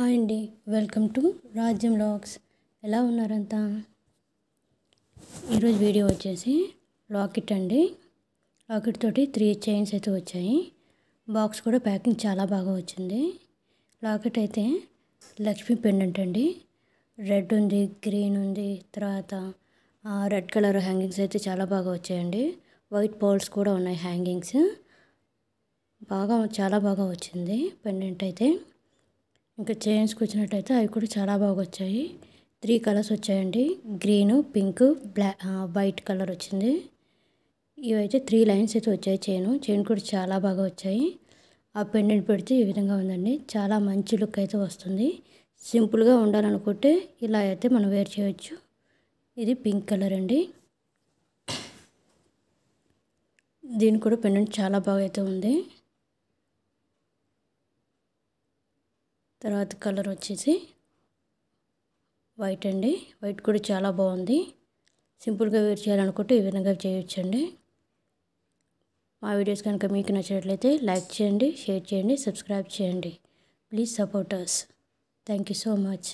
Hi అండి, welcome to రాజ్యం vlogs. ఎలా ఉన్నారంతా? ఈరోజు వీడియో వచ్చేసి లాకెట్ అండి. లాకెట్ తోటి 3 చైన్స్ అయితే వచ్చాయి. బాక్స్ కూడా ప్యాకింగ్ చాలా బాగా వచ్చింది. లాకెట్ అయితే లక్ష్మీ పెండెంట్ అండి. రెడ్ ఉంది, గ్రీన్ ఉంది, తర్వాత రెడ్ కలర్ హ్యాంగింగ్స్ అయితే చాలా బాగా వచ్చాయండి. వైట్ పర్ల్స్ కూడా ఉన్నాయి హ్యాంగింగ్స్. చాలా బాగా వచ్చింది పెండెంట్ అయితే. ఇంకా చైన్స్కి వచ్చినట్టయితే అవి కూడా చాలా బాగా వచ్చాయి. 3 కలర్స్ వచ్చాయండి. గ్రీను, పింక్, వైట్ కలర్ వచ్చింది. ఇవైతే 3 లైన్స్ అయితే వచ్చాయి. చైన్ కూడా చాలా బాగా వచ్చాయి. ఆ పెండెంట్ పెడితే ఈ విధంగా ఉందండి. చాలా మంచి లుక్ అయితే వస్తుంది. సింపుల్గా ఉండాలనుకుంటే ఇలా అయితే మనం వేర్ చేయొచ్చు. ఇది పింక్ కలర్ అండి. దీని కూడా పెండెంట్ చాలా బాగా అయితే ఉంది. తర్వాత కలర్ వచ్చేసి వైట్ అండి. వైట్ కూడా చాలా బాగుంది. సింపుల్గా వేర్ చేయాలనుకుంటే ఈ విధంగా చేయొచ్చండి. మా వీడియోస్ కనుక మీకు నచ్చినట్లయితే లైక్ చేయండి, షేర్ చేయండి, సబ్స్క్రైబ్ చేయండి. Please support us. Thank you so much.